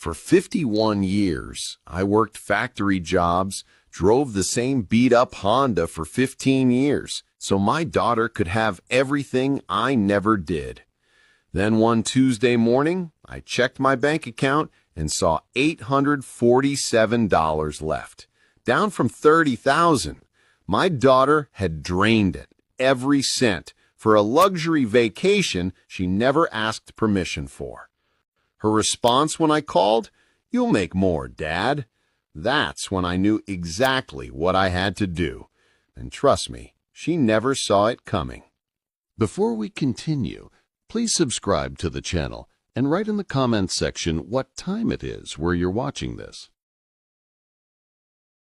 For 51 years, I worked factory jobs, drove the same beat-up Honda for 15 years, so my daughter could have everything I never did. Then one Tuesday morning, I checked my bank account and saw $847 left, down from $30,000. My daughter had drained it, every cent, for a luxury vacation she never asked permission for. Her response when I called, "You'll make more, Dad." That's when I knew exactly what I had to do. And trust me, she never saw it coming. Before we continue, please subscribe to the channel and write in the comments section what time it is where you're watching this.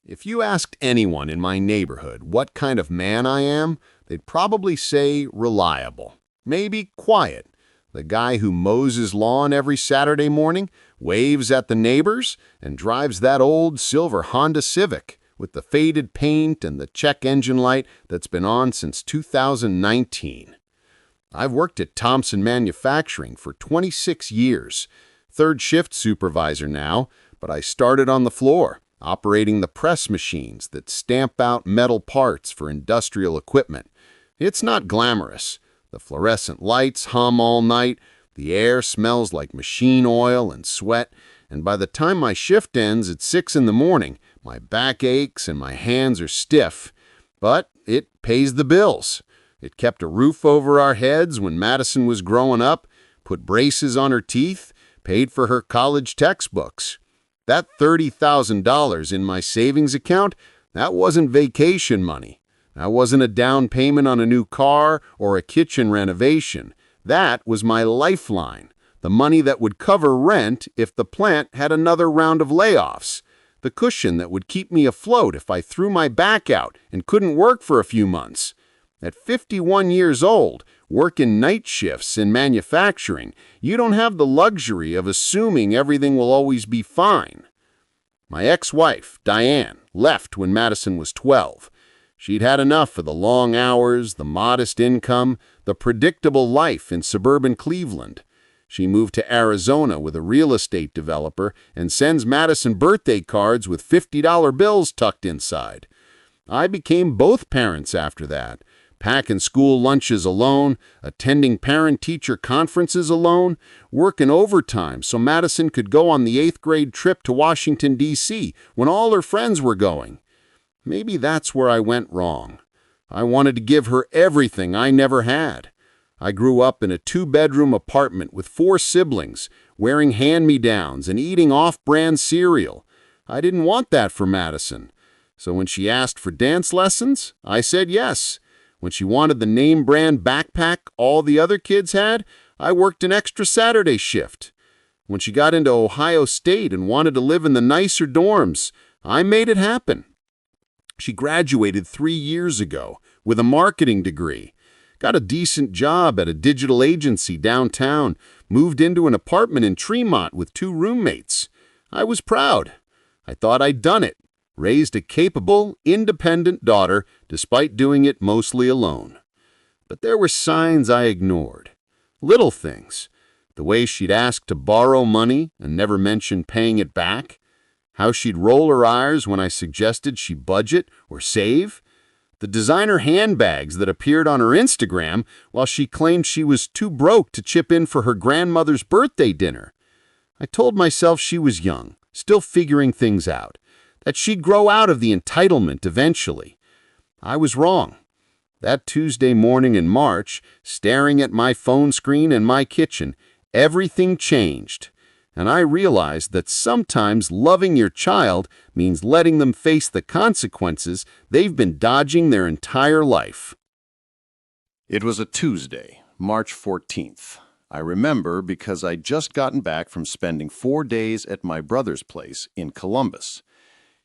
If you asked anyone in my neighborhood what kind of man I am, they'd probably say reliable, maybe quiet. The guy who mows his lawn every Saturday morning, waves at the neighbors, and drives that old silver Honda Civic with the faded paint and the check engine light that's been on since 2019. I've worked at Thompson Manufacturing for 26 years, third shift supervisor now, but I started on the floor, operating the press machines that stamp out metal parts for industrial equipment. It's not glamorous. The fluorescent lights hum all night, the air smells like machine oil and sweat, and by the time my shift ends at 6 in the morning, my back aches and my hands are stiff. But it pays the bills. It kept a roof over our heads when Madison was growing up, put braces on her teeth, paid for her college textbooks. That $30,000 in my savings account, that wasn't vacation money. That wasn't a down payment on a new car or a kitchen renovation. That was my lifeline, the money that would cover rent if the plant had another round of layoffs, the cushion that would keep me afloat if I threw my back out and couldn't work for a few months. At 51 years old, working night shifts in manufacturing, you don't have the luxury of assuming everything will always be fine. My ex-wife, Diane, left when Madison was 12. She'd had enough of the long hours, the modest income, the predictable life in suburban Cleveland. She moved to Arizona with a real estate developer and sends Madison birthday cards with $50 bills tucked inside. I became both parents after that, packing school lunches alone, attending parent-teacher conferences alone, working overtime so Madison could go on the 8th grade trip to Washington, D.C. when all her friends were going. Maybe that's where I went wrong. I wanted to give her everything I never had. I grew up in a 2-bedroom apartment with 4 siblings, wearing hand-me-downs and eating off-brand cereal. I didn't want that for Madison. So when she asked for dance lessons, I said yes. When she wanted the name-brand backpack all the other kids had, I worked an extra Saturday shift. When she got into Ohio State and wanted to live in the nicer dorms, I made it happen. She graduated 3 years ago with a marketing degree, got a decent job at a digital agency downtown, moved into an apartment in Tremont with 2 roommates. I was proud. I thought I'd done it, raised a capable, independent daughter despite doing it mostly alone. But there were signs I ignored. Little things. The way she'd ask to borrow money and never mention paying it back. How she'd roll her eyes when I suggested she budget or save. The designer handbags that appeared on her Instagram while she claimed she was too broke to chip in for her grandmother's birthday dinner. I told myself she was young, still figuring things out, that she'd grow out of the entitlement eventually. I was wrong. That Tuesday morning in March, staring at my phone screen in my kitchen, everything changed. And I realized that sometimes loving your child means letting them face the consequences they've been dodging their entire life. It was a Tuesday, March 14th. I remember because I'd just gotten back from spending 4 days at my brother's place in Columbus.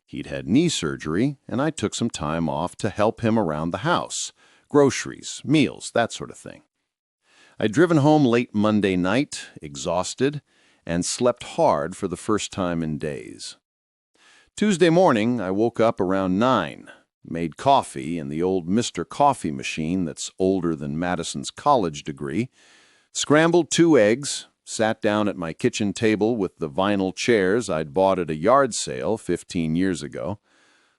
He'd had knee surgery, and I took some time off to help him around the house, groceries, meals, that sort of thing. I'd driven home late Monday night, exhausted, and slept hard for the first time in days. Tuesday morning, I woke up around 9, made coffee in the old Mr. Coffee machine that's older than Madison's college degree, scrambled 2 eggs, sat down at my kitchen table with the vinyl chairs I'd bought at a yard sale 15 years ago.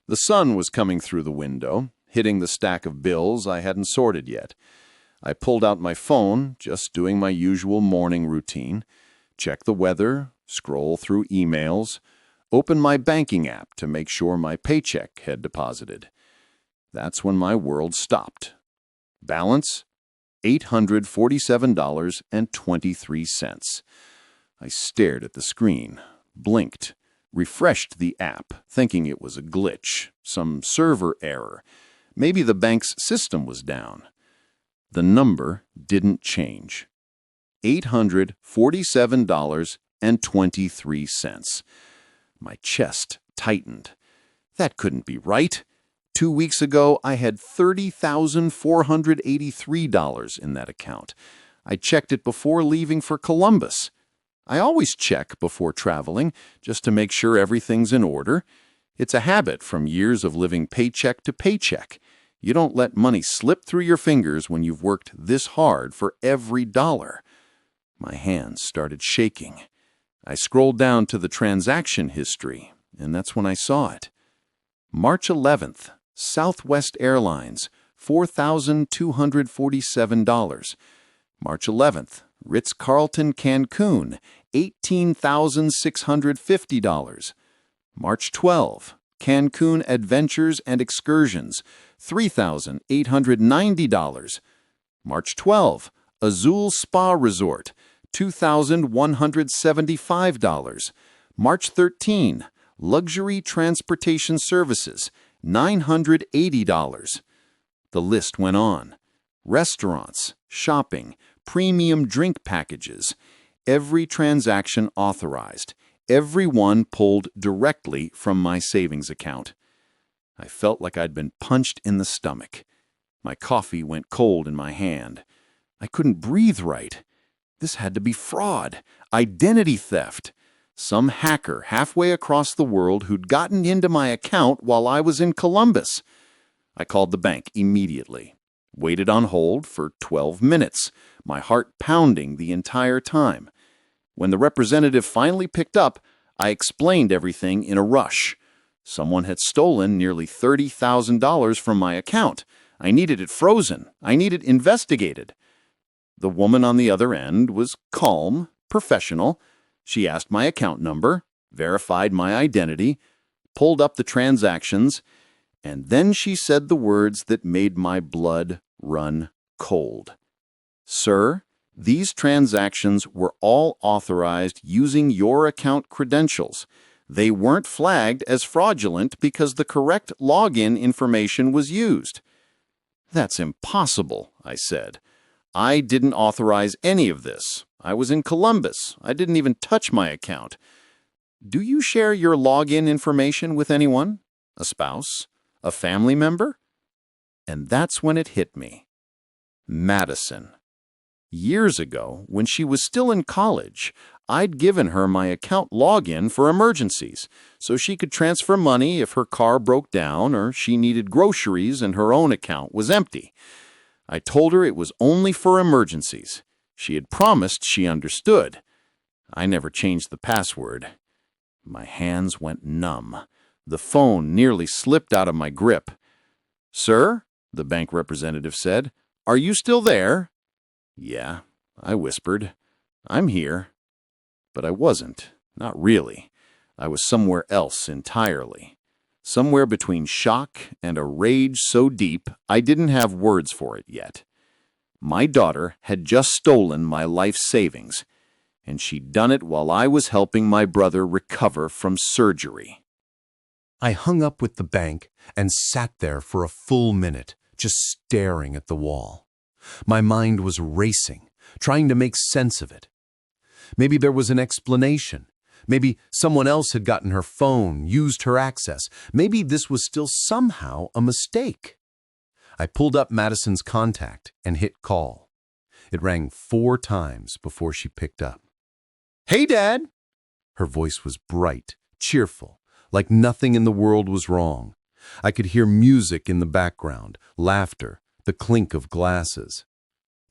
The sun was coming through the window, hitting the stack of bills I hadn't sorted yet. I pulled out my phone, just doing my usual morning routine, check the weather, scroll through emails, open my banking app to make sure my paycheck had deposited. That's when my world stopped. Balance, $847.23. I stared at the screen, blinked, refreshed the app, thinking it was a glitch, some server error. Maybe the bank's system was down. The number didn't change. $847.23. My chest tightened. That couldn't be right. 2 weeks ago, I had $30,483 in that account. I checked it before leaving for Columbus. I always check before traveling, just to make sure everything's in order. It's a habit from years of living paycheck to paycheck. You don't let money slip through your fingers when you've worked this hard for every dollar. My hands started shaking. I scrolled down to the transaction history, and that's when I saw it. March 11th, Southwest Airlines, $4,247. March 11th, Ritz-Carlton Cancun, $18,650. March 12th, Cancun Adventures and Excursions, $3,890. March 12th, Azul Spa Resort, $2,175. March 13, Luxury Transportation Services, $980. The list went on. Restaurants, shopping, premium drink packages. Every transaction authorized. Every one pulled directly from my savings account. I felt like I'd been punched in the stomach. My coffee went cold in my hand. I couldn't breathe right. This had to be fraud, identity theft. Some hacker halfway across the world who'd gotten into my account while I was in Columbus. I called the bank immediately. Waited on hold for 12 minutes, my heart pounding the entire time. When the representative finally picked up, I explained everything in a rush. Someone had stolen nearly $30,000 from my account. I needed it frozen. I needed investigated. The woman on the other end was calm, professional. She asked my account number, verified my identity, pulled up the transactions, and then she said the words that made my blood run cold. "Sir, these transactions were all authorized using your account credentials. They weren't flagged as fraudulent because the correct login information was used." "That's impossible," I said. "I didn't authorize any of this. I was in Columbus. I didn't even touch my account." "Do you share your login information with anyone? A spouse? A family member?" And that's when it hit me. Madison. Years ago, when she was still in college, I'd given her my account login for emergencies, so she could transfer money if her car broke down or she needed groceries and her own account was empty. I told her it was only for emergencies. She had promised she understood. I never changed the password. My hands went numb. The phone nearly slipped out of my grip. "Sir," the bank representative said, "are you still there?" "Yeah," I whispered. "I'm here." But I wasn't. Not really. I was somewhere else entirely. Somewhere between shock and a rage so deep I didn't have words for it yet. My daughter had just stolen my life savings, and she'd done it while I was helping my brother recover from surgery. I hung up with the bank and sat there for a full minute, just staring at the wall. My mind was racing, trying to make sense of it. Maybe there was an explanation. Maybe someone else had gotten her phone, used her access. Maybe this was still somehow a mistake. I pulled up Madison's contact and hit call. It rang 4 times before she picked up. "Hey, Dad!" Her voice was bright, cheerful, like nothing in the world was wrong. I could hear music in the background, laughter, the clink of glasses.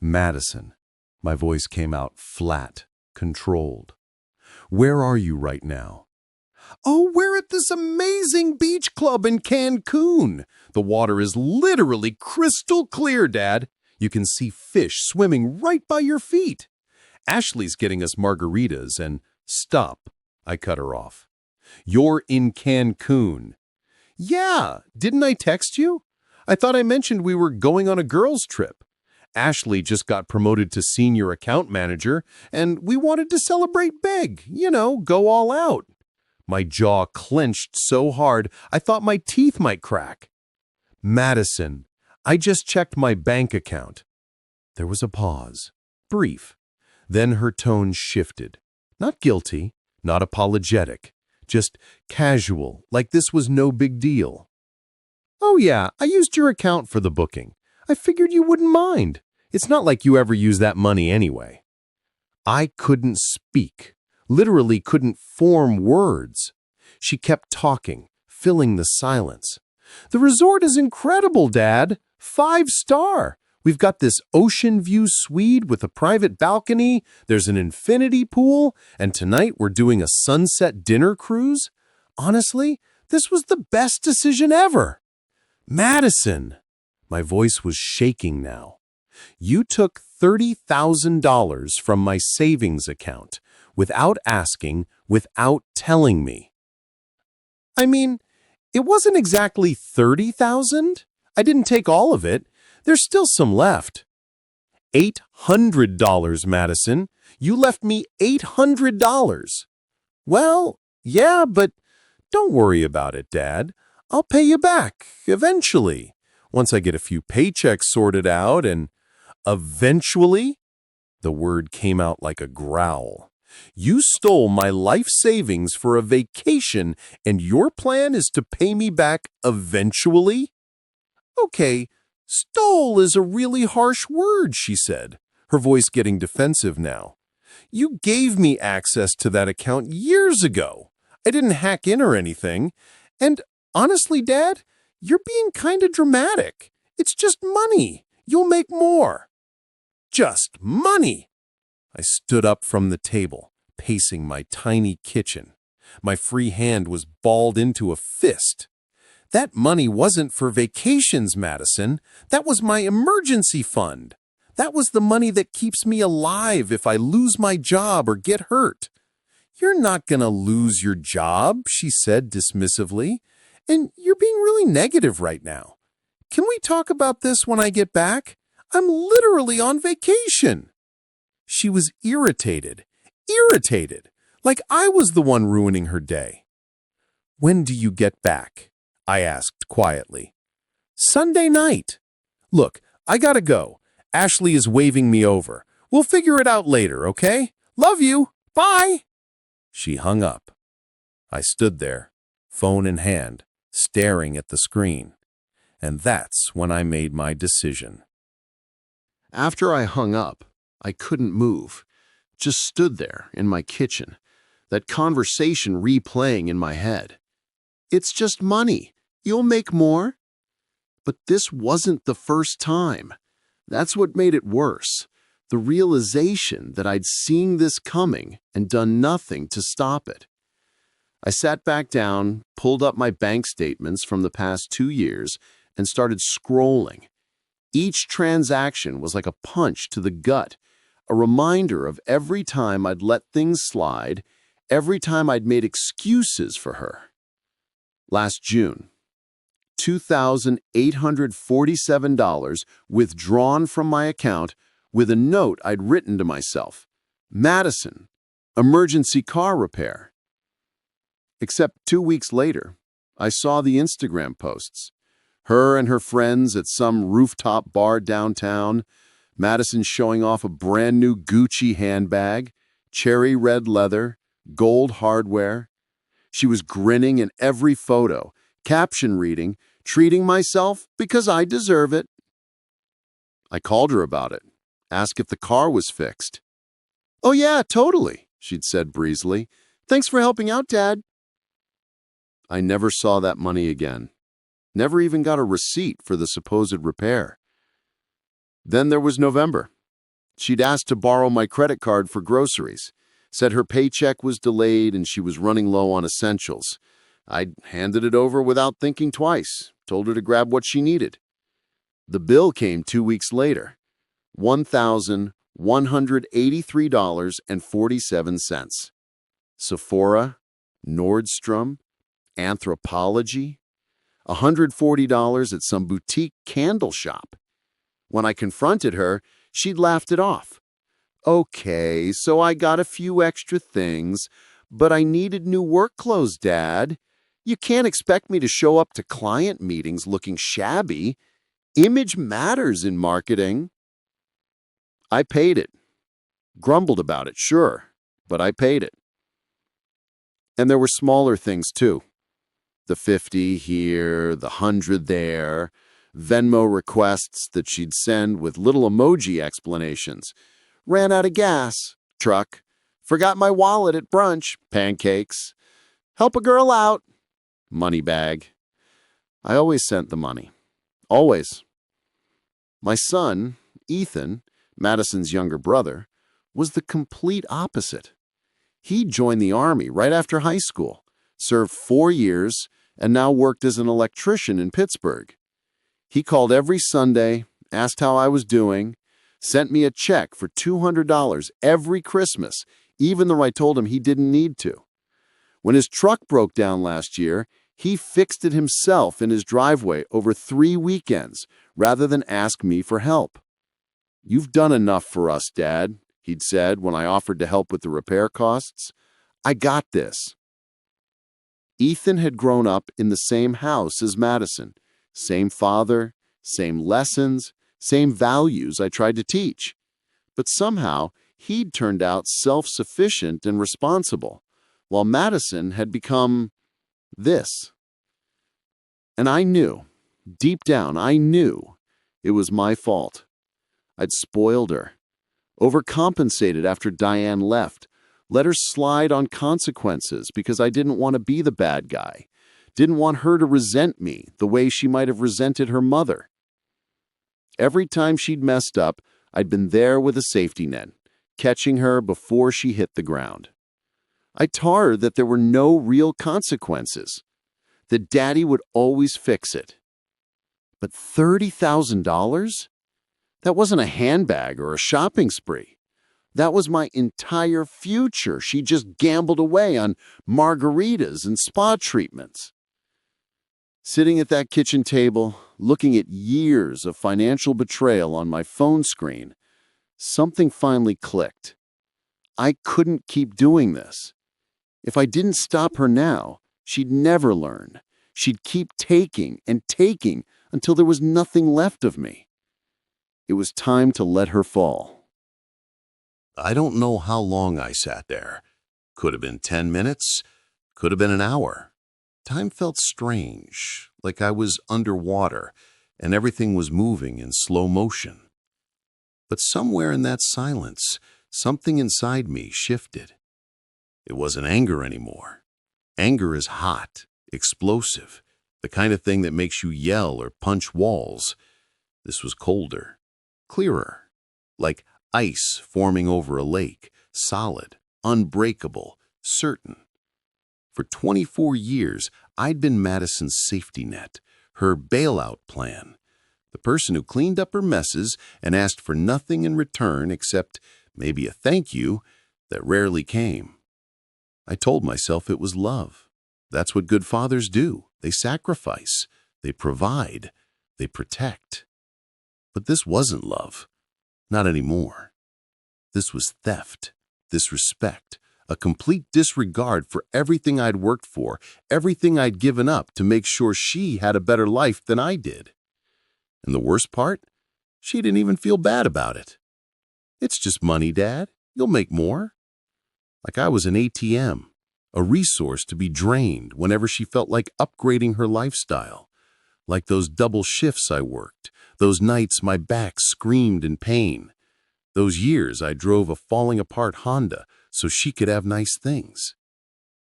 "Madison." My voice came out flat, controlled. Where are you right now? Oh, we're at this amazing beach club in Cancun. The water is literally crystal clear, Dad. You can see fish swimming right by your feet. Ashley's getting us margaritas and— Stop, I cut her off. You're in Cancun. Yeah, didn't I text you? I thought I mentioned we were going on a girls' trip. Ashley just got promoted to senior account manager, and we wanted to celebrate big, go all out. My jaw clenched so hard I thought my teeth might crack. Madison, I just checked my bank account. There was a pause, brief. Then her tone shifted. Not guilty, not apologetic, just casual, like this was no big deal. Oh yeah, I used your account for the booking. I figured you wouldn't mind. It's not like you ever use that money anyway. I couldn't speak, literally couldn't form words. She kept talking, filling the silence. The resort is incredible, Dad. 5-star. We've got this ocean view suite with a private balcony. There's an infinity pool. And tonight we're doing a sunset dinner cruise. Honestly, this was the best decision ever. Madison, my voice was shaking now. You took $30,000 from my savings account without asking, without telling me. I mean, it wasn't exactly $30,000. I didn't take all of it. There's still some left. $800, Madison. You left me $800. Well, yeah, but don't worry about it, Dad. I'll pay you back, eventually. Once I get a few paychecks sorted out and— Eventually? The word came out like a growl. You stole my life savings for a vacation, and your plan is to pay me back eventually? Okay, stole is a really harsh word, she said, her voice getting defensive now. You gave me access to that account years ago. I didn't hack in or anything. And honestly, Dad, you're being kind of dramatic. It's just money. You'll make more. Just money. I stood up from the table, pacing my tiny kitchen. My free hand was balled into a fist. That money wasn't for vacations, Madison. That was my emergency fund. That was the money that keeps me alive if I lose my job or get hurt. You're not going to lose your job, she said dismissively. And you're being really negative right now. Can we talk about this when I get back? I'm literally on vacation. She was irritated, like I was the one ruining her day. When do you get back? I asked quietly. Sunday night. Look, I gotta go. Ashley is waving me over. We'll figure it out later, okay? Love you. Bye. She hung up. I stood there, phone in hand, staring at the screen. And that's when I made my decision. After I hung up, I couldn't move. Just stood there in my kitchen, that conversation replaying in my head. It's just money. You'll make more. But this wasn't the first time. That's what made it worse. The realization that I'd seen this coming and done nothing to stop it. I sat back down, pulled up my bank statements from the past 2 years, and started scrolling. Each transaction was like a punch to the gut, a reminder of every time I'd let things slide, every time I'd made excuses for her. Last June, $2,847 withdrawn from my account with a note I'd written to myself. Madison, emergency car repair. Except 2 weeks later, I saw the Instagram posts. Her and her friends at some rooftop bar downtown, Madison showing off a brand new Gucci handbag, cherry red leather, gold hardware. She was grinning in every photo, caption reading, treating myself because I deserve it. I called her about it, asked if the car was fixed. Oh yeah, totally, she'd said breezily. Thanks for helping out, Dad. I never saw that money again. Never even got a receipt for the supposed repair. Then there was November. She'd asked to borrow my credit card for groceries. Said her paycheck was delayed and she was running low on essentials. I handed it over without thinking twice, told her to grab what she needed. The bill came 2 weeks later, $1,183.47. Sephora, Nordstrom, Anthropology, $140 at some boutique candle shop. When I confronted her, she'd laughed it off. Okay, so I got a few extra things, but I needed new work clothes, Dad. You can't expect me to show up to client meetings looking shabby. Image matters in marketing. I paid it. Grumbled about it, sure, but I paid it. And there were smaller things too. The 50 here, the 100 there, Venmo requests that she'd send with little emoji explanations. Ran out of gas, truck. Forgot my wallet at brunch, pancakes. Help a girl out, money bag. I always sent the money. Always. My son, Ethan, Madison's younger brother, was the complete opposite. He joined the Army right after high school, served 4 years, and now worked as an electrician in Pittsburgh. He called every Sunday, asked how I was doing, sent me a check for $200 every Christmas, even though I told him he didn't need to. When his truck broke down last year, he fixed it himself in his driveway over 3 weekends, rather than ask me for help. "You've done enough for us, Dad," he'd said when I offered to help with the repair costs. "I got this." Ethan had grown up in the same house as Madison. Same father, same lessons, same values I tried to teach. But somehow, he'd turned out self-sufficient and responsible, while Madison had become this. And I knew, deep down, I knew it was my fault. I'd spoiled her, overcompensated after Diane left, let her slide on consequences because I didn't want to be the bad guy, didn't want her to resent me the way she might have resented her mother. Every time she'd messed up, I'd been there with a safety net, catching her before she hit the ground. I taught her that there were no real consequences, that Daddy would always fix it. But $30,000? That wasn't a handbag or a shopping spree. That was my entire future she just gambled away on margaritas and spa treatments. Sitting at that kitchen table, looking at years of financial betrayal on my phone screen, something finally clicked. I couldn't keep doing this. If I didn't stop her now, she'd never learn. She'd keep taking and taking until there was nothing left of me. It was time to let her fall. I don't know how long I sat there. Could have been 10 minutes, could have been an hour. Time felt strange, like I was underwater and everything was moving in slow motion. But somewhere in that silence, something inside me shifted. It wasn't anger anymore. Anger is hot, explosive, the kind of thing that makes you yell or punch walls. This was colder, clearer, like ice forming over a lake, solid, unbreakable, certain. For 24 years, I'd been Madison's safety net, her bailout plan, the person who cleaned up her messes and asked for nothing in return except maybe a thank you that rarely came. I told myself it was love. That's what good fathers do. They sacrifice, they provide, they protect. But this wasn't love. Not anymore. This was theft, disrespect, a complete disregard for everything I'd worked for, everything I'd given up to make sure she had a better life than I did. And the worst part? She didn't even feel bad about it. "It's just money, Dad. You'll make more." Like I was an ATM, a resource to be drained whenever she felt like upgrading her lifestyle. Like those double shifts I worked, those nights my back screamed in pain, those years I drove a falling-apart Honda so she could have nice things.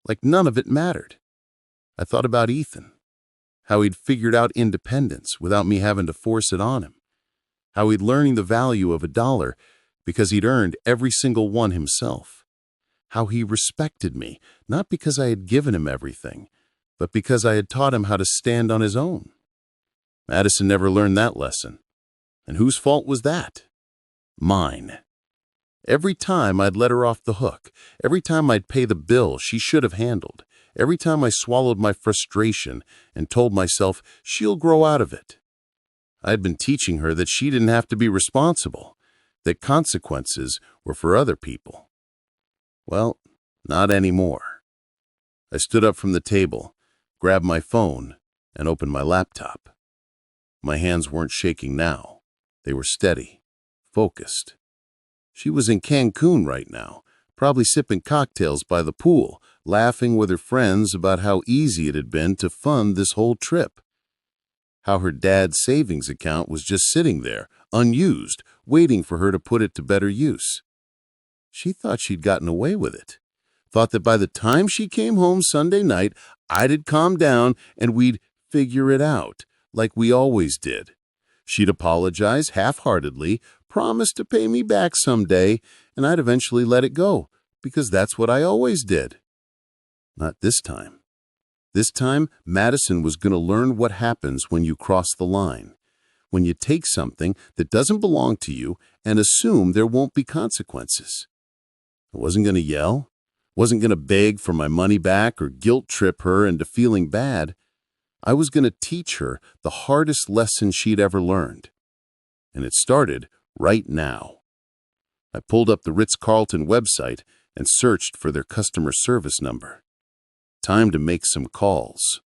Like none of it mattered. I thought about Ethan, how he'd figured out independence without me having to force it on him, how he'd learning the value of $1 because he'd earned every single one himself, how he respected me, not because I had given him everything, but because I had taught him how to stand on his own. Madison never learned that lesson. And whose fault was that? Mine. Every time I'd let her off the hook, every time I'd pay the bill she should have handled, every time I swallowed my frustration and told myself she'll grow out of it. I'd been teaching her that she didn't have to be responsible, that consequences were for other people. Well, not anymore. I stood up from the table, grabbed my phone, and opened my laptop. My hands weren't shaking now. They were steady, focused. She was in Cancun right now, probably sipping cocktails by the pool, laughing with her friends about how easy it had been to fund this whole trip. How her dad's savings account was just sitting there, unused, waiting for her to put it to better use. She thought she'd gotten away with it. Thought that by the time she came home Sunday night, I'd calm down and we'd figure it out, like we always did. She'd apologize half-heartedly, promise to pay me back someday, and I'd eventually let it go, because that's what I always did. Not this time. This time, Madison was going to learn what happens when you cross the line, when you take something that doesn't belong to you and assume there won't be consequences. I wasn't going to yell, wasn't going to beg for my money back or guilt trip her into feeling bad. I was going to teach her the hardest lesson she'd ever learned. And it started right now. I pulled up the Ritz-Carlton website and searched for their customer service number. Time to make some calls.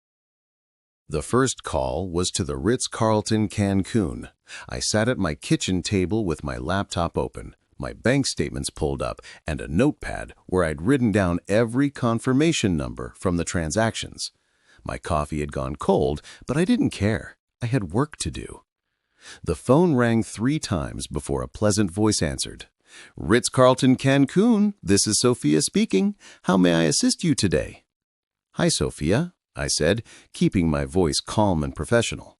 The first call was to the Ritz-Carlton Cancun. I sat at my kitchen table with my laptop open, my bank statements pulled up, and a notepad where I'd written down every confirmation number from the transactions. My coffee had gone cold, but I didn't care. I had work to do. The phone rang 3 times before a pleasant voice answered. Ritz-Carlton Cancun, this is Sophia speaking. How may I assist you today? Hi, Sophia, I said, keeping my voice calm and professional.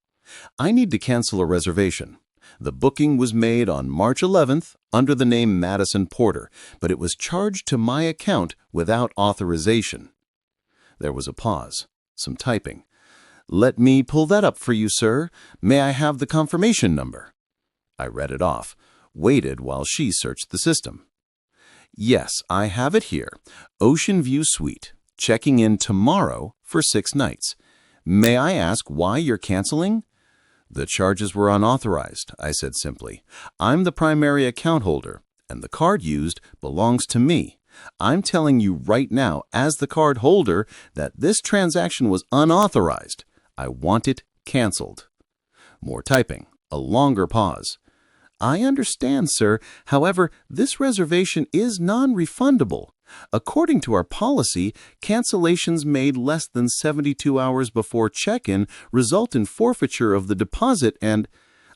I need to cancel a reservation. The booking was made on March 11th under the name Madison Porter, but it was charged to my account without authorization. There was a pause, some typing. Let me pull that up for you, sir. May I have the confirmation number? I read it off, waited while she searched the system. Yes, I have it here. Ocean View Suite. Checking in tomorrow for 6 nights. May I ask why you're canceling? The charges were unauthorized, I said simply. I'm the primary account holder, and the card used belongs to me. I'm telling you right now, as the card holder, that this transaction was unauthorized. I want it canceled. More typing, a longer pause. I understand, sir. However, this reservation is non-refundable. According to our policy, cancellations made less than 72 hours before check-in result in forfeiture of the deposit and—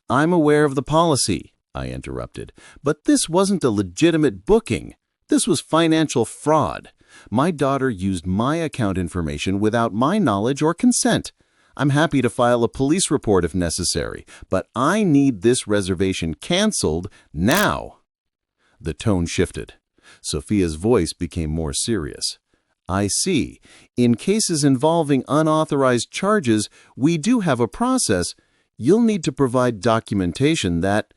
I'm aware of the policy, I interrupted, but this wasn't a legitimate booking. This was financial fraud. My daughter used my account information without my knowledge or consent. I'm happy to file a police report if necessary, but I need this reservation canceled now. The tone shifted. Sophia's voice became more serious. I see. In cases involving unauthorized charges, we do have a process. You'll need to provide documentation that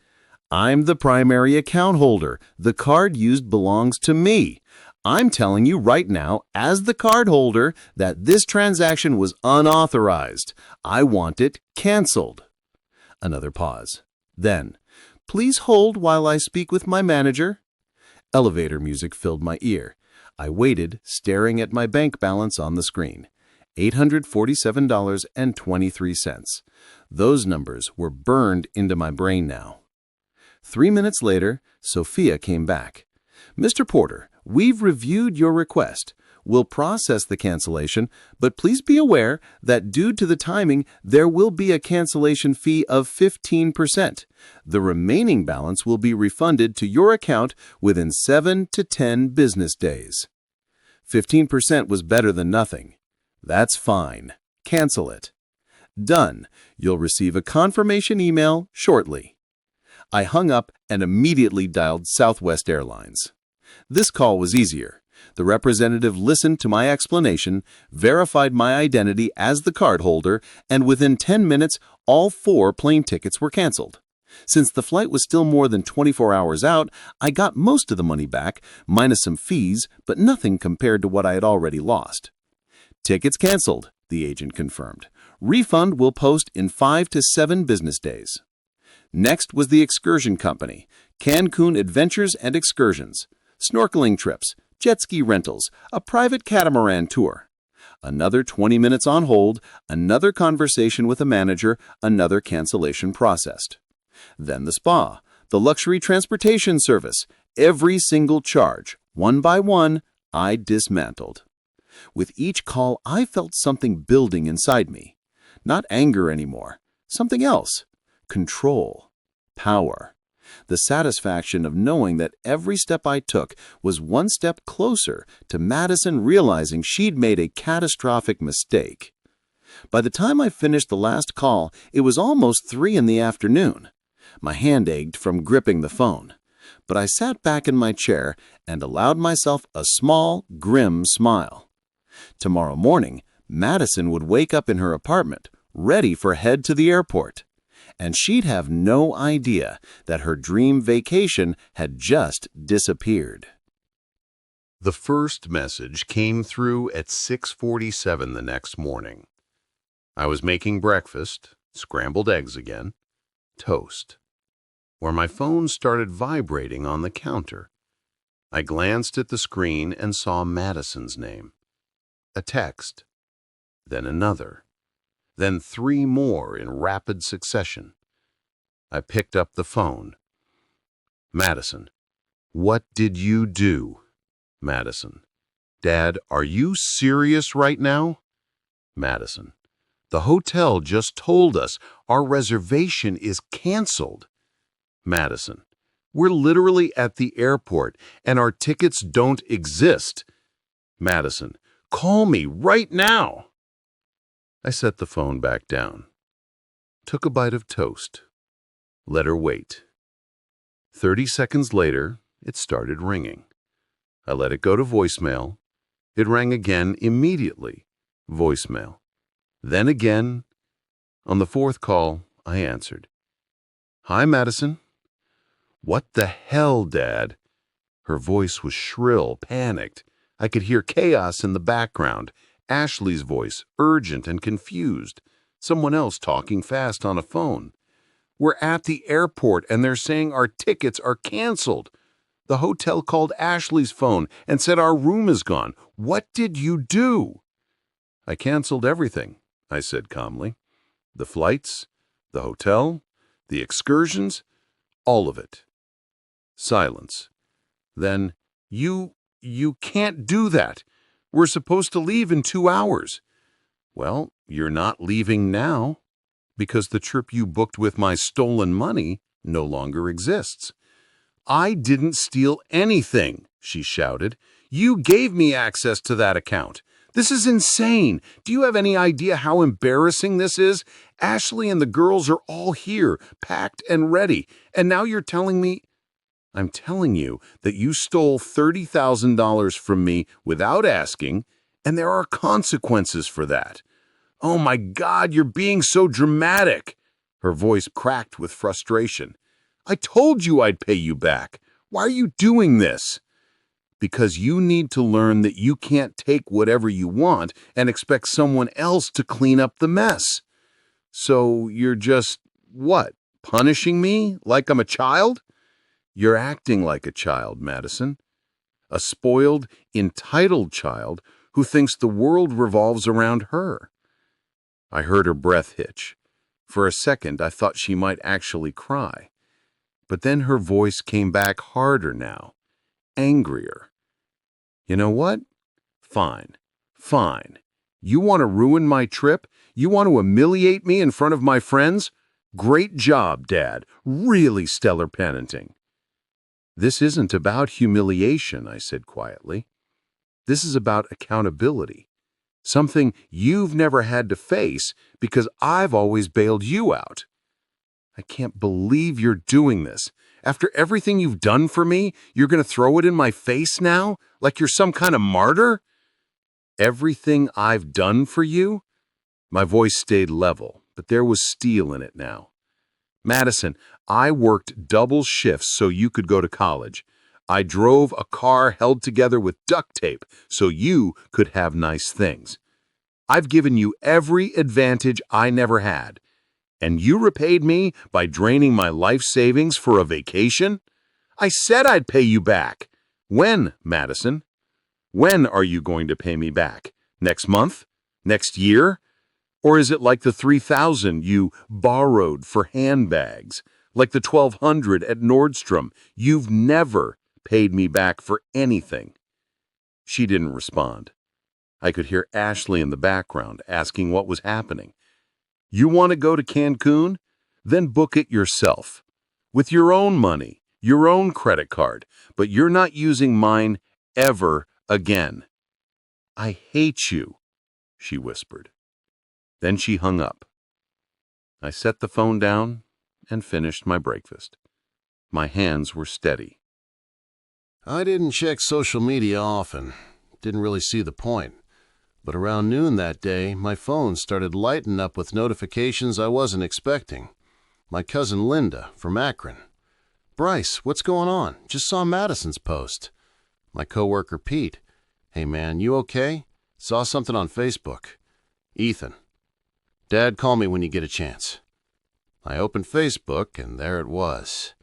I'm the primary account holder. The card used belongs to me. I'm telling you right now, as the card holder, that this transaction was unauthorized. I want it canceled. Another pause. Then, please hold while I speak with my manager. Elevator music filled my ear. I waited, staring at my bank balance on the screen. $847.23. Those numbers were burned into my brain now. 3 minutes later, Sophia came back. Mr. Porter, we've reviewed your request. We'll process the cancellation, but please be aware that due to the timing, there will be a cancellation fee of 15%. The remaining balance will be refunded to your account within 7 to 10 business days. 15% was better than nothing. That's fine. Cancel it. Done. You'll receive a confirmation email shortly. I hung up and immediately dialed Southwest Airlines. This call was easier. The representative listened to my explanation, verified my identity as the cardholder, and within 10 minutes, all 4 plane tickets were canceled. Since the flight was still more than 24 hours out, I got most of the money back, minus some fees, but nothing compared to what I had already lost. Tickets canceled, the agent confirmed. Refund will post in 5 to 7 business days. Next was the excursion company, Cancun Adventures and Excursions, snorkeling trips, jet ski rentals, a private catamaran tour. Another 20 minutes on hold, another conversation with a manager, another cancellation processed. Then the spa, the luxury transportation service, every single charge, one by one, I dismantled. With each call, I felt something building inside me. Not anger anymore, something else. Control, power. The satisfaction of knowing that every step I took was one step closer to Madison realizing she'd made a catastrophic mistake. By the time I finished the last call, it was almost 3 in the afternoon. My hand ached from gripping the phone, but I sat back in my chair and allowed myself a small, grim smile. Tomorrow morning, Madison would wake up in her apartment, ready for head to the airport, and she'd have no idea that her dream vacation had just disappeared. The first message came through at 6:47 the next morning. I was making breakfast, scrambled eggs again, toast, where my phone started vibrating on the counter. I glanced at the screen and saw Madison's name. A text, then another, then 3 more in rapid succession. I picked up the phone. Madison, what did you do? Madison, Dad, are you serious right now? Madison, the hotel just told us our reservation is canceled. Madison, we're literally at the airport and our tickets don't exist. Madison, call me right now. I set the phone back down, took a bite of toast, let her wait. 30 seconds later, it started ringing. I let it go to voicemail. It rang again immediately. Voicemail. Then again. On the 4th call, I answered. Hi, Madison. What the hell, Dad? Her voice was shrill, panicked. I could hear chaos in the background. Ashley's voice, urgent and confused. Someone else talking fast on a phone. We're at the airport and they're saying our tickets are canceled. The hotel called Ashley's phone and said our room is gone. What did you do? I canceled everything, I said calmly. The flights, the hotel, the excursions, all of it. Silence. Then, you can't do that. We're supposed to leave in 2 hours. Well, you're not leaving now, because the trip you booked with my stolen money no longer exists. I didn't steal anything, she shouted. You gave me access to that account. This is insane. Do you have any idea how embarrassing this is? Ashley and the girls are all here, packed and ready, and now you're telling me... I'm telling you that you stole $30,000 from me without asking, and there are consequences for that. Oh my God, you're being so dramatic. Her voice cracked with frustration. I told you I'd pay you back. Why are you doing this? Because you need to learn that you can't take whatever you want and expect someone else to clean up the mess. So you're just, what, punishing me like I'm a child? You're acting like a child, Madison. A spoiled, entitled child who thinks the world revolves around her. I heard her breath hitch. For a second, I thought she might actually cry. But then her voice came back harder now, angrier. You know what? Fine. You want to ruin my trip? You want to humiliate me in front of my friends? Great job, Dad. Really stellar parenting. This isn't about humiliation, I said quietly. This is about accountability. Something you've never had to face because I've always bailed you out. I can't believe you're doing this, After everything you've done for me, you're going to throw it in my face now? Like you're some kind of martyr? Everything I've done for you? My voice stayed level, but there was steel in it now. Madison, I worked double shifts so you could go to college. I drove a car held together with duct tape so you could have nice things. I've given you every advantage I never had. And you repaid me by draining my life savings for a vacation? I said I'd pay you back. When, Madison? When are you going to pay me back? Next month? Next year? Or is it like the $3,000 you borrowed for handbags? Like the $1,200 at Nordstrom? You've never paid me back for anything. She didn't respond. I could hear Ashley in the background asking what was happening. You want to go to Cancun? Then book it yourself. With your own money, your own credit card, but you're not using mine ever again. I hate you, she whispered. Then she hung up. I set the phone down and finished my breakfast. My hands were steady. I didn't check social media often. Didn't really see the point. But around noon that day, my phone started lighting up with notifications I wasn't expecting. My cousin Linda from Akron. Bryce, what's going on? Just saw Madison's post. My coworker Pete. Hey man, you okay? Saw something on Facebook. Ethan. Dad, call me when you get a chance. I opened Facebook and there it was.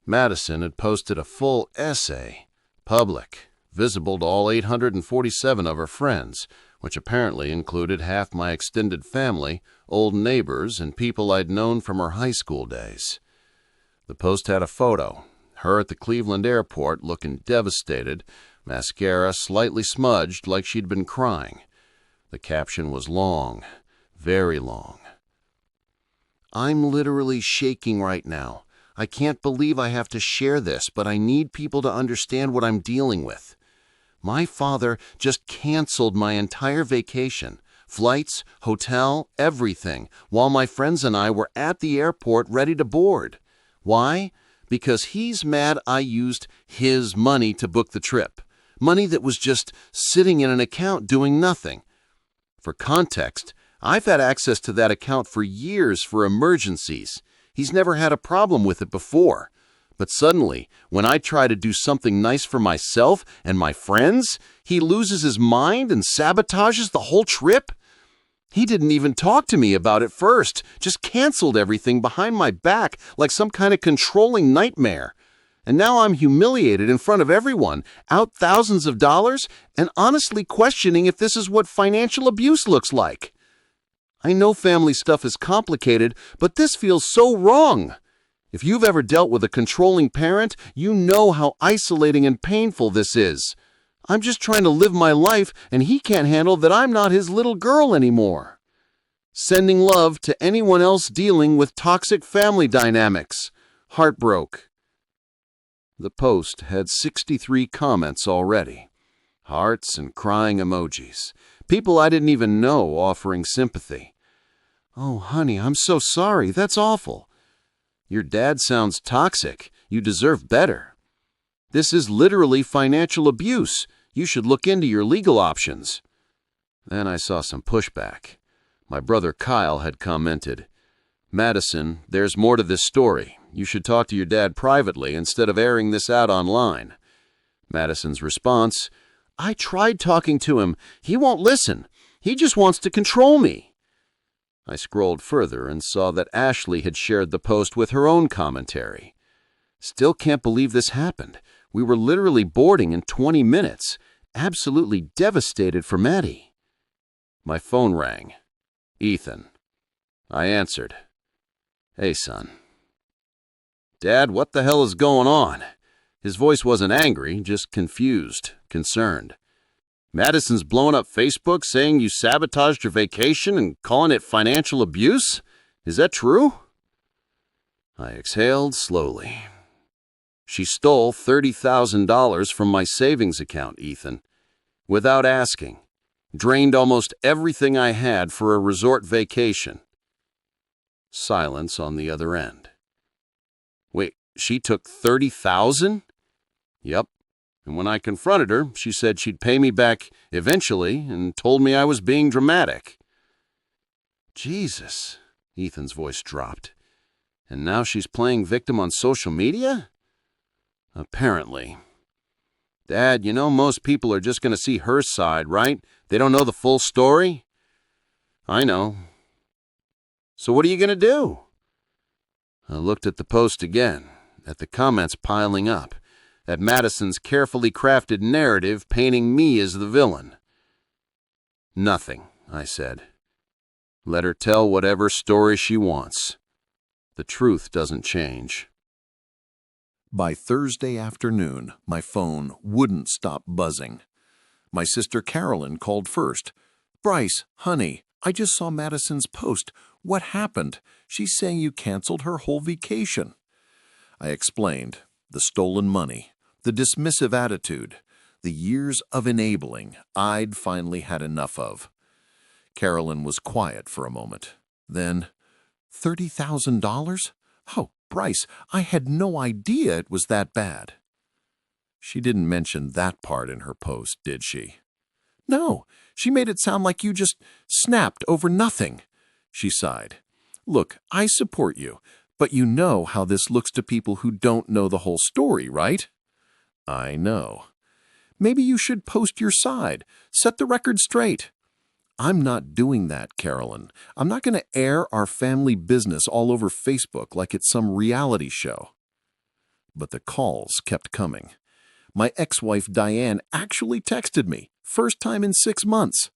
Madison had posted a full essay. Public. Visible to all 847 of her friends, which apparently included half my extended family, old neighbors, and people I'd known from her high school days. The post had a photo, her at the Cleveland airport looking devastated, mascara slightly smudged like she'd been crying. The caption was long, very long. I'm literally shaking right now. I can't believe I have to share this, but I need people to understand what I'm dealing with. My father just canceled my entire vacation, flights, hotel, everything, while my friends and I were at the airport ready to board. Why? Because he's mad I used his money to book the trip. Money that was just sitting in an account doing nothing. For context, I've had access to that account for years for emergencies. He's never had a problem with it before. But suddenly, when I try to do something nice for myself and my friends, he loses his mind and sabotages the whole trip? He didn't even talk to me about it first, just canceled everything behind my back like some kind of controlling nightmare. And now I'm humiliated in front of everyone, out thousands of dollars, and honestly questioning if this is what financial abuse looks like. I know family stuff is complicated, but this feels so wrong. If you've ever dealt with a controlling parent, you know how isolating and painful this is. I'm just trying to live my life, and he can't handle that I'm not his little girl anymore. Sending love to anyone else dealing with toxic family dynamics. Heartbreak. The post had 63 comments already. Hearts and crying emojis. People I didn't even know offering sympathy. Oh, honey, I'm so sorry. That's awful. Your dad sounds toxic. You deserve better. This is literally financial abuse. You should look into your legal options. Then I saw some pushback. My brother Kyle had commented, Madison, there's more to this story. You should talk to your dad privately instead of airing this out online. Madison's response, I tried talking to him. He won't listen. He just wants to control me. I scrolled further and saw that Ashley had shared the post with her own commentary. Still can't believe this happened. We were literally boarding in 20 minutes. Absolutely devastated for Maddie. My phone rang. Ethan. I answered. Hey, son. Dad, what the hell is going on? His voice wasn't angry, just confused, concerned. Madison's blowing up Facebook saying you sabotaged your vacation and calling it financial abuse? Is that true? I exhaled slowly. She stole $30,000 from my savings account, Ethan, without asking. Drained almost everything I had for a resort vacation. Silence on the other end. Wait, She took $30,000? Yep. And when I confronted her, she said she'd pay me back eventually and told me I was being dramatic. Jesus, Ethan's voice dropped. And now she's playing victim on social media? Apparently. Dad, you know most people are just going to see her side, right? They don't know the full story? I know. So what are you going to do? I looked at the post again, at the comments piling up, at Madison's carefully crafted narrative painting me as the villain. Nothing, I said. Let her tell whatever story she wants. The truth doesn't change. By Thursday afternoon, my phone wouldn't stop buzzing. My sister Carolyn called first. "Bryce, honey, I just saw Madison's post. What happened? She's saying you canceled her whole vacation." I explained. The stolen money, the dismissive attitude, the years of enabling I'd finally had enough of. Carolyn was quiet for a moment. Then, $30,000? Oh, Bryce, I had no idea it was that bad. She didn't mention that part in her post, did she? No, she made it sound like you just snapped over nothing. She sighed. Look, I support you, but you know how this looks to people who don't know the whole story, right? I know. Maybe you should post your side, set the record straight. I'm not doing that, Carolyn. I'm not going to air our family business all over Facebook like it's some reality show. But the calls kept coming. My ex-wife Diane actually texted me, first time in 6 months.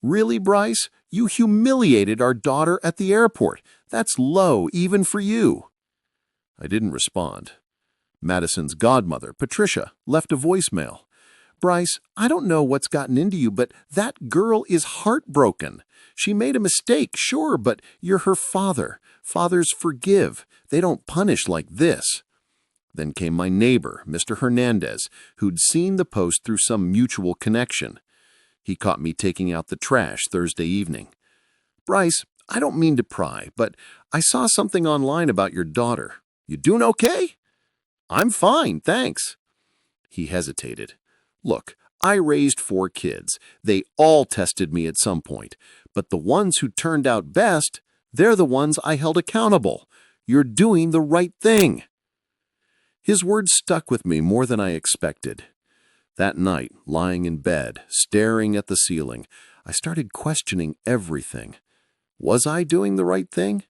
"Really, Bryce? You humiliated our daughter at the airport. That's low, even for you." I didn't respond. Madison's godmother, Patricia, left a voicemail. "Bryce, I don't know what's gotten into you, but that girl is heartbroken. She made a mistake, sure, but you're her father. Fathers forgive. They don't punish like this." Then came my neighbor, Mr. Hernandez, who'd seen the post through some mutual connection. He caught me taking out the trash Thursday evening. "Bryce, I don't mean to pry, but I saw something online about your daughter. You doing okay?" "I'm fine, thanks." He hesitated. "Look, I raised 4 kids. They all tested me at some point, but the ones who turned out best, they're the ones I held accountable. You're doing the right thing." His words stuck with me more than I expected. That night, lying in bed, staring at the ceiling, I started questioning everything. Was I doing the right thing?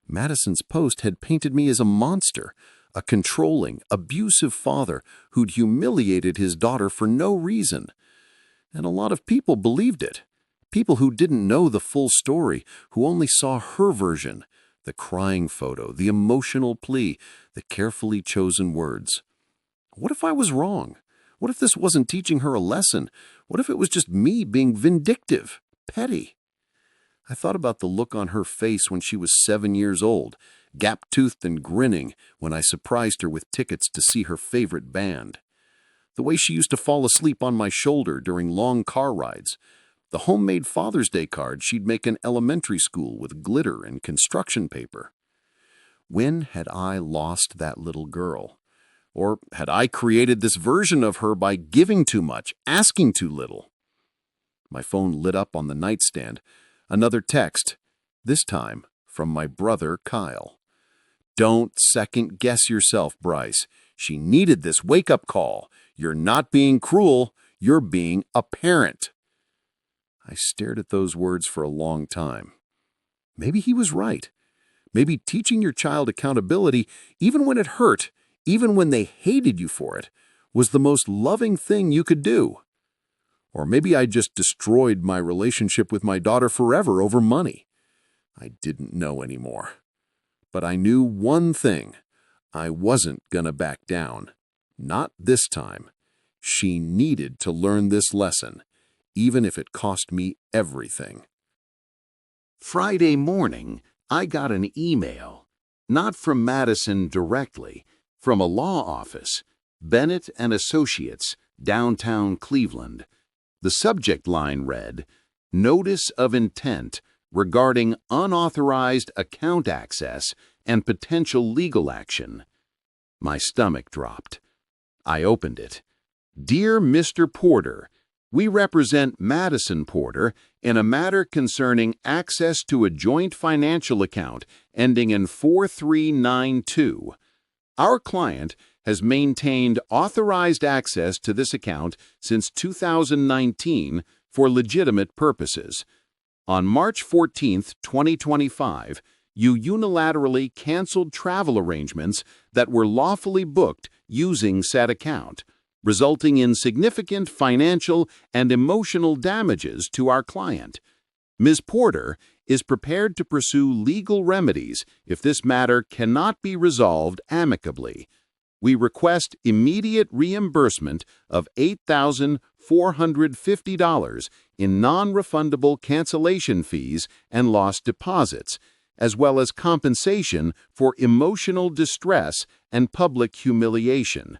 Madison's post had painted me as a monster, a controlling, abusive father who'd humiliated his daughter for no reason. And a lot of people believed it. People who didn't know the full story, who only saw her version, the crying photo, the emotional plea, the carefully chosen words. What if I was wrong? What if this wasn't teaching her a lesson? What if it was just me being vindictive, petty? I thought about the look on her face when she was 7 years old, gap-toothed and grinning when I surprised her with tickets to see her favorite band. The way she used to fall asleep on my shoulder during long car rides. The homemade Father's Day card she'd make in elementary school with glitter and construction paper. When had I lost that little girl? Or had I created this version of her by giving too much, asking too little? My phone lit up on the nightstand. Another text, this time from my brother Kyle. "Don't second-guess yourself, Bryce. She needed this wake-up call. You're not being cruel. You're being a parent." I stared at those words for a long time. Maybe he was right. Maybe teaching your child accountability, even when it hurt, even when they hated you for it, was the most loving thing you could do. Or maybe I just destroyed my relationship with my daughter forever over money. I didn't know anymore. But I knew one thing. I wasn't gonna back down. Not this time. She needed to learn this lesson, even if it cost me everything. Friday morning, I got an email, not from Madison directly, from a law office, Bennett and Associates, downtown Cleveland. The subject line read, "Notice of intent regarding unauthorized account access and potential legal action." My stomach dropped. I opened it. Dear Mr. Porter, we represent Madison Porter in a matter concerning access to a joint financial account ending in 4392. Our client has maintained authorized access to this account since 2019 for legitimate purposes. On March 14, 2025, you unilaterally canceled travel arrangements that were lawfully booked using said account, resulting in significant financial and emotional damages to our client. Ms. Porter is prepared to pursue legal remedies if this matter cannot be resolved amicably. We request immediate reimbursement of $8,450 in non-refundable cancellation fees and lost deposits, as well as compensation for emotional distress and public humiliation.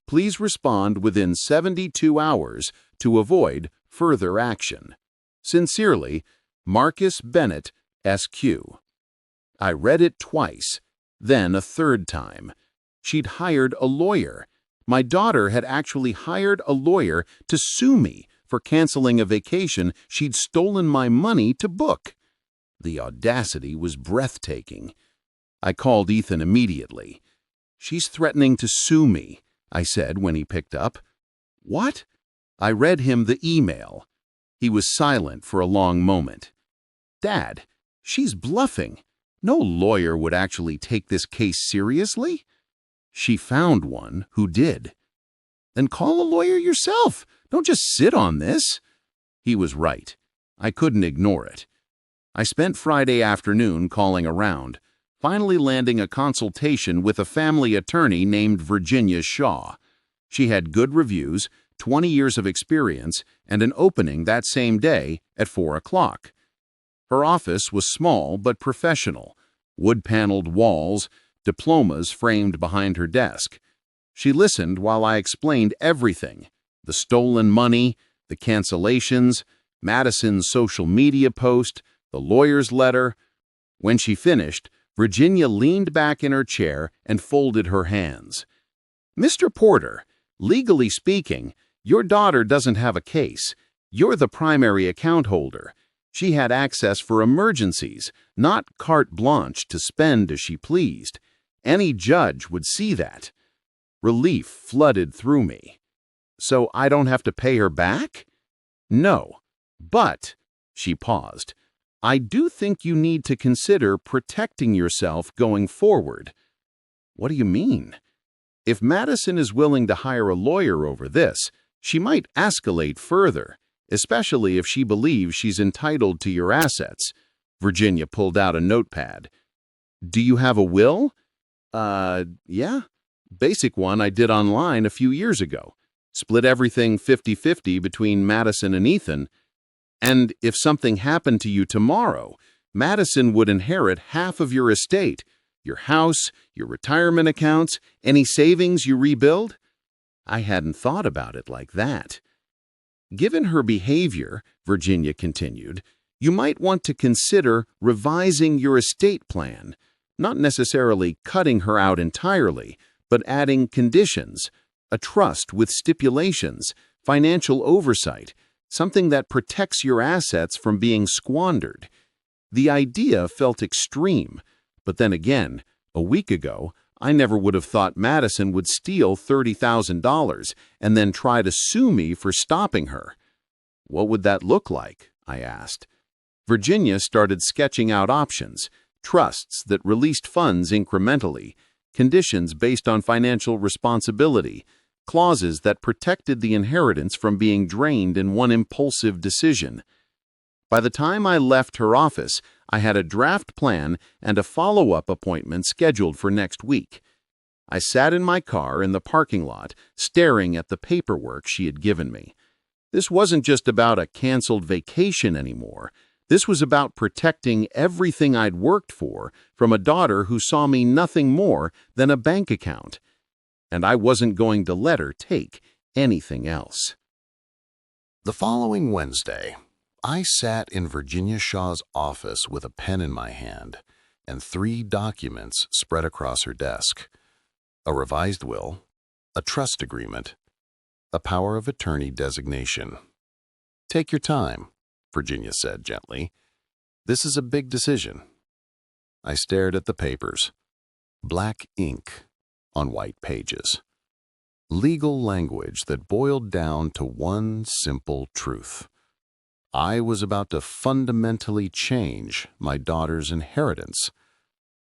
Please respond within 72 hours to avoid further action. Sincerely, Marcus Bennett, SQ. I read it twice, then a third time. She'd hired a lawyer. My daughter had actually hired a lawyer to sue me for canceling a vacation she'd stolen my money to book. The audacity was breathtaking. I called Ethan immediately. "She's threatening to sue me," I said when he picked up. "What?" I read him the email. He was silent for a long moment. "Dad, she's bluffing. No lawyer would actually take this case seriously." "She found one who did." "Then call a lawyer yourself. Don't just sit on this." He was right. I couldn't ignore it. I spent Friday afternoon calling around, finally landing a consultation with a family attorney named Virginia Shaw. She had good reviews, 20 years of experience, and an opening that same day at 4 o'clock. Her office was small but professional, wood-paneled walls, diplomas framed behind her desk. She listened while I explained everything: the stolen money, the cancellations, Madison's social media post, the lawyer's letter. When she finished, Virginia leaned back in her chair and folded her hands. "Mr. Porter, legally speaking, your daughter doesn't have a case. You're the primary account holder. She had access for emergencies, not carte blanche to spend as she pleased. Any judge would see that." Relief flooded through me. "So I don't have to pay her back?" "No, but," she paused, "I do think you need to consider protecting yourself going forward." "What do you mean?" "If Madison is willing to hire a lawyer over this, she might escalate further, especially if she believes she's entitled to your assets." Virginia pulled out a notepad. "Do you have a will?" Yeah. Basic one I did online a few years ago. Split everything 50-50 between Madison and Ethan. And if something happened to you tomorrow, Madison would inherit half of your estate, your house, your retirement accounts, any savings you rebuild. I hadn't thought about it like that. "Given her behavior," Virginia continued, "you might want to consider revising your estate plan, not necessarily cutting her out entirely, but adding conditions, a trust with stipulations, financial oversight, something that protects your assets from being squandered." The idea felt extreme, but then again, a week ago, I never would have thought Madison would steal $30,000 and then try to sue me for stopping her. "What would that look like?" I asked. Virginia started sketching out options: trusts that released funds incrementally, conditions based on financial responsibility, clauses that protected the inheritance from being drained in one impulsive decision. By the time I left her office, I had a draft plan and a follow-up appointment scheduled for next week. I sat in my car in the parking lot, staring at the paperwork she had given me. This wasn't just about a canceled vacation anymore. This was about protecting everything I'd worked for from a daughter who saw me nothing more than a bank account. And I wasn't going to let her take anything else. The following Wednesday, I sat in Virginia Shaw's office with a pen in my hand and 3 documents spread across her desk. a revised will, a trust agreement, a power of attorney designation. Take your time, Virginia said gently. This is a big decision. I stared at the papers. Black ink on white pages. Legal language that boiled down to one simple truth. I was about to fundamentally change my daughter's inheritance.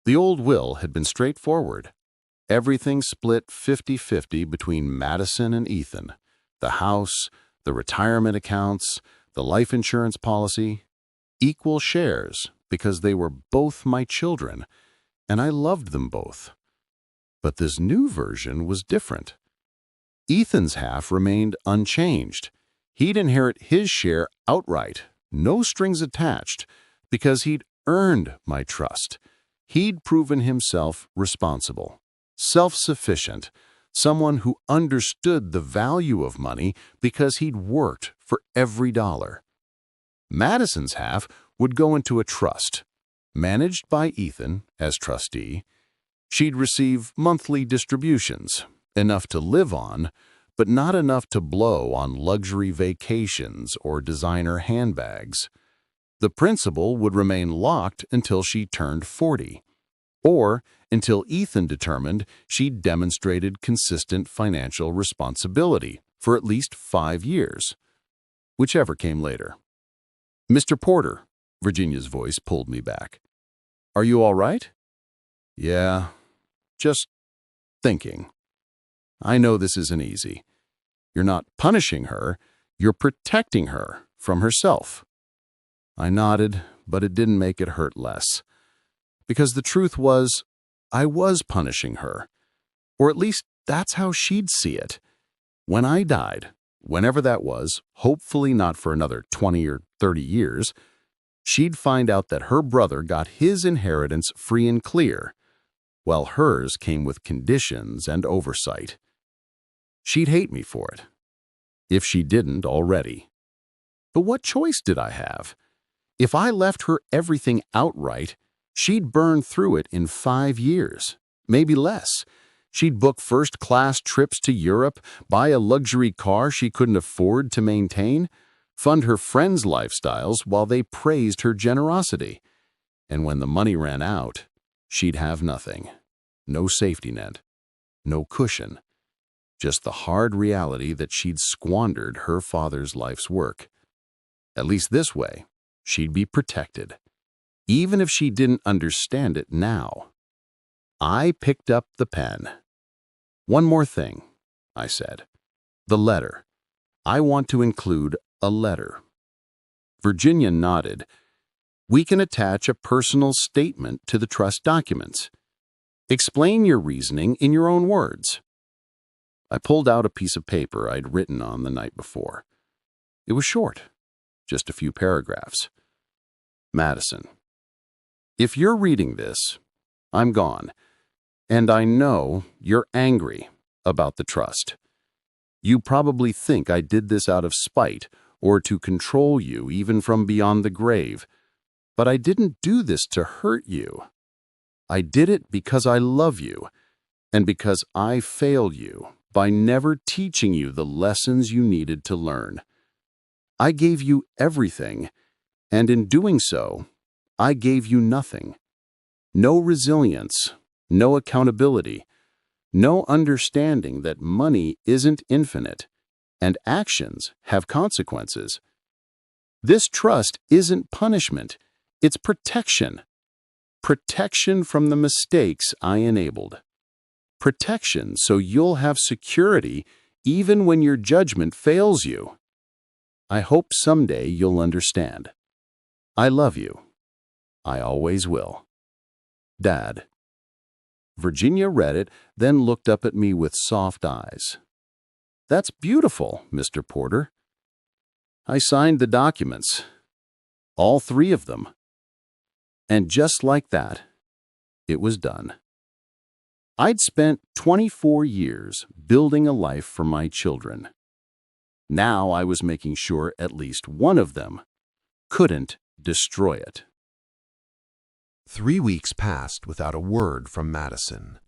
The old will had been straightforward. Everything split 50-50 between Madison and Ethan. The house, the retirement accounts, the life insurance policy. Equal shares because they were both my children, and I loved them both. But this new version was different. Ethan's half remained unchanged. He'd inherit his share outright, no strings attached, because he'd earned my trust. He'd proven himself responsible, self-sufficient, someone who understood the value of money because he'd worked for every dollar. Madison's half would go into a trust, managed by Ethan as trustee. She'd receive monthly distributions, enough to live on, but not enough to blow on luxury vacations or designer handbags. The principal would remain locked until she turned 40, or until Ethan determined she'd demonstrated consistent financial responsibility for at least 5 years, whichever came later. "Mr. Porter," Virginia's voice pulled me back. "Are you all right?" "Yeah, just thinking. I know this isn't easy. You're not punishing her, you're protecting her from herself." I nodded, but it didn't make it hurt less. Because the truth was, I was punishing her. Or at least that's how she'd see it. When I died, whenever that was, hopefully not for another 20 or 30 years, she'd find out that her brother got his inheritance free and clear, while hers came with conditions and oversight. She'd hate me for it, if she didn't already. But what choice did I have? If I left her everything outright, she'd burn through it in 5 years, maybe less. She'd book first-class trips to Europe, buy a luxury car she couldn't afford to maintain, fund her friends' lifestyles while they praised her generosity. And when the money ran out, she'd have nothing. No safety net, no cushion. Just the hard reality that she'd squandered her father's life's work. At least this way, she'd be protected, even if she didn't understand it now. I picked up the pen. "One more thing," I said. "The letter. I want to include a letter." Virginia nodded. "We can attach a personal statement to the trust documents. Explain your reasoning in your own words." I pulled out a piece of paper I'd written on the night before. It was short, just a few paragraphs. "Madison, if you're reading this, I'm gone, and I know you're angry about the trust. You probably think I did this out of spite or to control you even from beyond the grave, but I didn't do this to hurt you. I did it because I love you, and because I failed you by never teaching you the lessons you needed to learn. I gave you everything, and in doing so, I gave you nothing. No resilience, no accountability, no understanding that money isn't infinite, and actions have consequences. This trust isn't punishment, it's protection. Protection from the mistakes I enabled. Protection so you'll have security even when your judgment fails you. I hope someday you'll understand. I love you. I always will. Dad." Virginia read it, then looked up at me with soft eyes. "That's beautiful, Mr. Porter." I signed the documents, all 3 of them. And just like that, it was done. I'd spent 24 years building a life for my children. Now I was making sure at least one of them couldn't destroy it. 3 weeks passed without a word from Madison.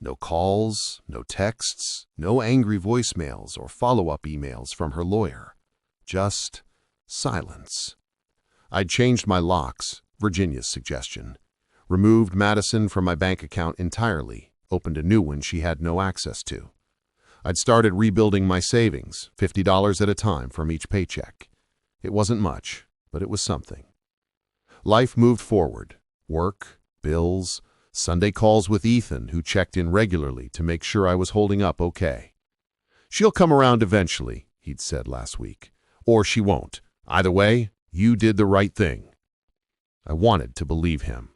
No calls, no texts, no angry voicemails or follow-up emails from her lawyer. Just silence. I'd changed my locks, Virginia's suggestion, removed Madison from my bank account entirely, opened a new one she had no access to. I'd started rebuilding my savings, $50 at a time from each paycheck. It wasn't much, but it was something. Life moved forward. Work, bills, Sunday calls with Ethan, who checked in regularly to make sure I was holding up okay. "She'll come around eventually," he'd said last week. "Or she won't. Either way, you did the right thing." I wanted to believe him.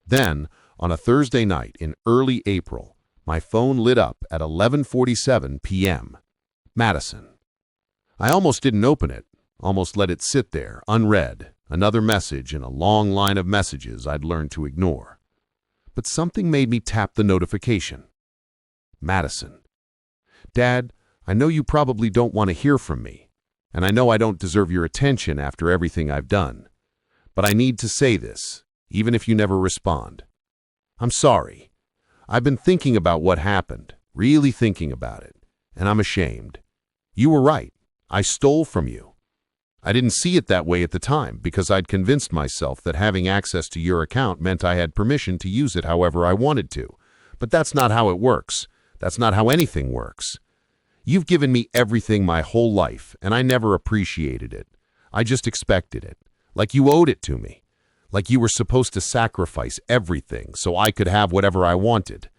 Then, on a Thursday night in early April, my phone lit up at 11:47 p.m. Madison. I almost didn't open it, almost let it sit there, unread, another message in a long line of messages I'd learned to ignore. But something made me tap the notification. Madison. "Dad, I know you probably don't want to hear from me, and I know I don't deserve your attention after everything I've done. But I need to say this, even if you never respond. I'm sorry. I've been thinking about what happened, really thinking about it, and I'm ashamed. You were right. I stole from you. I didn't see it that way at the time because I'd convinced myself that having access to your account meant I had permission to use it however I wanted to. But that's not how it works. That's not how anything works. You've given me everything my whole life, and I never appreciated it. I just expected it. Like you owed it to me. Like you were supposed to sacrifice everything so I could have whatever I wanted.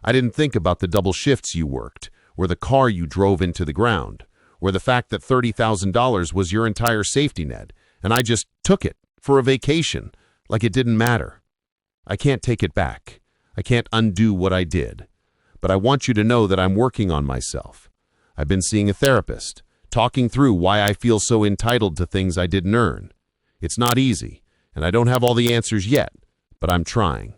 I didn't think about the double shifts you worked, or the car you drove into the ground, or the fact that $30,000 was your entire safety net, and I just took it for a vacation, like it didn't matter. I can't take it back. I can't undo what I did. But I want you to know that I'm working on myself. I've been seeing a therapist, talking through why I feel so entitled to things I didn't earn. It's not easy, and I don't have all the answers yet, but I'm trying.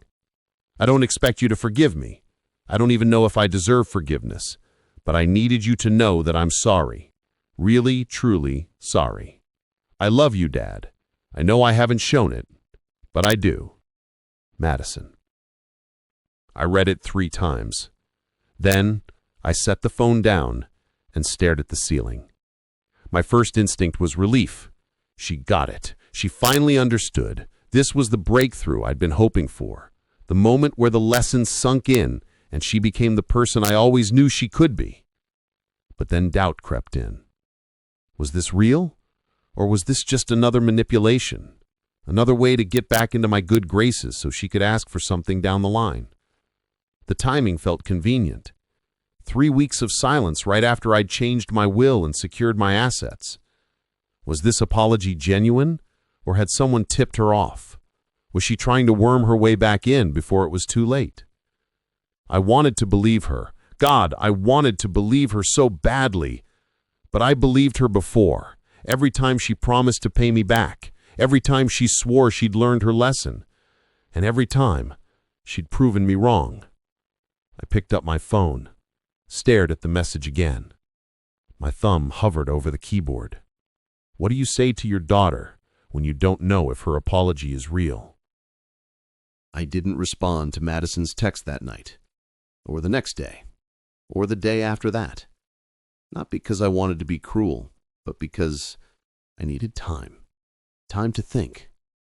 I don't expect you to forgive me. I don't even know if I deserve forgiveness, but I needed you to know that I'm sorry. Really, truly sorry. I love you, Dad. I know I haven't shown it, but I do. Madison. I read it 3 times. Then I set the phone down and stared at the ceiling. My first instinct was relief. She got it. She finally understood. This was the breakthrough I'd been hoping for. The moment where the lessons sunk in and she became the person I always knew she could be. But then doubt crept in. Was this real? Or was this just another manipulation? Another way to get back into my good graces so she could ask for something down the line? The timing felt convenient. 3 weeks of silence right after I'd changed my will and secured my assets. Was this apology genuine, or had someone tipped her off? Was she trying to worm her way back in before it was too late? I wanted to believe her. God, I wanted to believe her so badly. But I believed her before, every time she promised to pay me back, every time she swore she'd learned her lesson, and every time she'd proven me wrong. I picked up my phone, stared at the message again. My thumb hovered over the keyboard. What do you say to your daughter when you don't know if her apology is real? I didn't respond to Madison's text that night, or the next day, or the day after that. Not because I wanted to be cruel, but because I needed time. Time to think.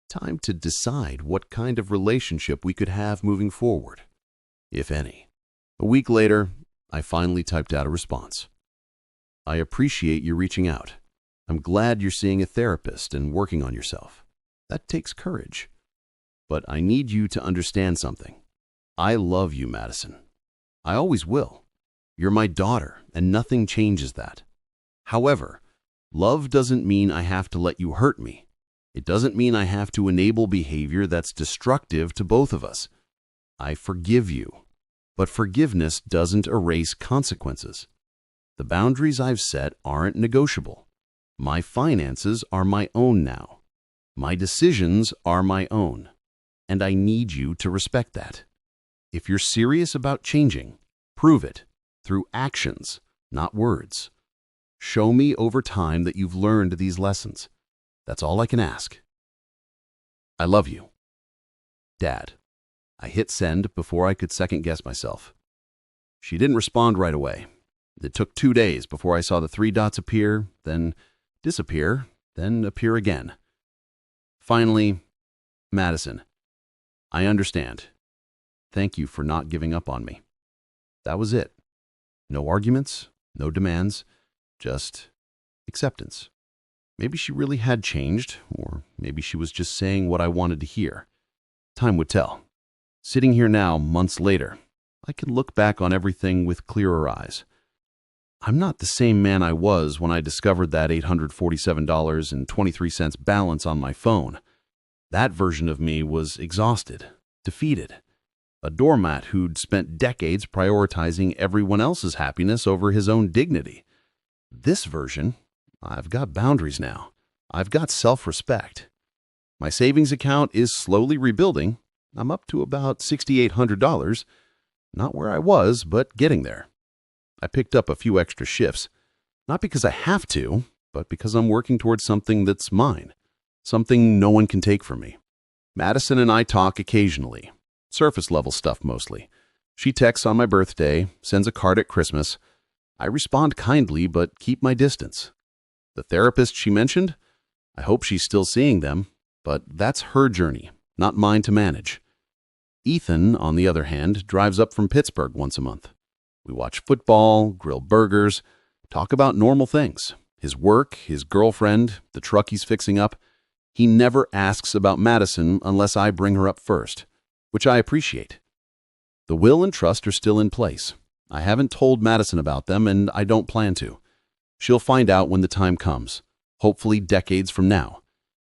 Time to decide what kind of relationship we could have moving forward, if any. A week later, I finally typed out a response. I appreciate you reaching out. I'm glad you're seeing a therapist and working on yourself. That takes courage. But I need you to understand something. I love you, Madison. I always will. You're my daughter, and nothing changes that. However, love doesn't mean I have to let you hurt me. It doesn't mean I have to enable behavior that's destructive to both of us. I forgive you, but forgiveness doesn't erase consequences. The boundaries I've set aren't negotiable. My finances are my own now. My decisions are my own, and I need you to respect that. If you're serious about changing, prove it. Through actions, not words. Show me over time that you've learned these lessons. That's all I can ask. I love you. Dad. I hit send before I could second-guess myself. She didn't respond right away. It took 2 days before I saw the 3 dots appear, then disappear, then appear again. Finally, Madison, I understand. Thank you for not giving up on me. That was it. No arguments, no demands, just acceptance. Maybe she really had changed, or maybe she was just saying what I wanted to hear. Time would tell. Sitting here now, months later, I can look back on everything with clearer eyes. I'm not the same man I was when I discovered that $847.23 balance on my phone. That version of me was exhausted, defeated, a doormat who'd spent decades prioritizing everyone else's happiness over his own dignity. This version, I've got boundaries now. I've got self-respect. My savings account is slowly rebuilding. I'm up to about $6,800. Not where I was, but getting there. I picked up a few extra shifts, not because I have to, but because I'm working towards something that's mine, something no one can take from me. Madison and I talk occasionally, surface-level stuff mostly. She texts on my birthday, sends a card at Christmas. I respond kindly, but keep my distance. The therapist she mentioned, I hope she's still seeing them, but that's her journey, not mine to manage. Ethan, on the other hand, drives up from Pittsburgh once a month. We watch football, grill burgers, talk about normal things. His work, his girlfriend, the truck he's fixing up. He never asks about Madison unless I bring her up first, which I appreciate. The will and trust are still in place. I haven't told Madison about them, and I don't plan to. She'll find out when the time comes, hopefully decades from now,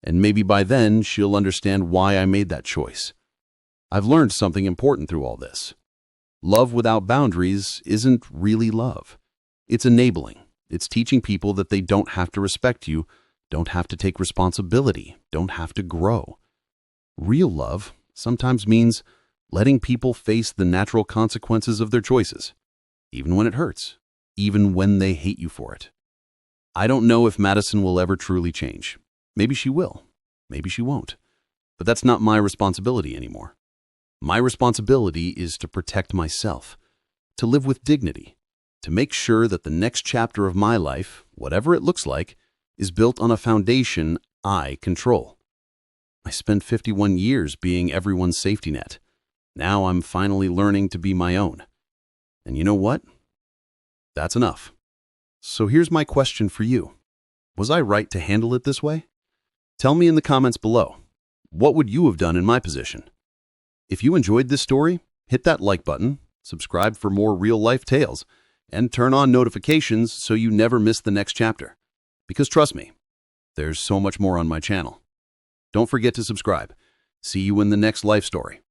and maybe by then she'll understand why I made that choice. I've learned something important through all this. Love without boundaries isn't really love. It's enabling. It's teaching people that they don't have to respect you, don't have to take responsibility, don't have to grow. Real love sometimes means letting people face the natural consequences of their choices, even when it hurts, even when they hate you for it. I don't know if Madison will ever truly change. Maybe she will. Maybe she won't. But that's not my responsibility anymore. My responsibility is to protect myself, to live with dignity, to make sure that the next chapter of my life, whatever it looks like, is built on a foundation I control. I spent 51 years being everyone's safety net. Now I'm finally learning to be my own. And you know what? That's enough. So here's my question for you. Was I right to handle it this way? Tell me in the comments below. What would you have done in my position? If you enjoyed this story, hit that like button, subscribe for more real-life tales, and turn on notifications so you never miss the next chapter. Because trust me, there's so much more on my channel. Don't forget to subscribe. See you in the next life story.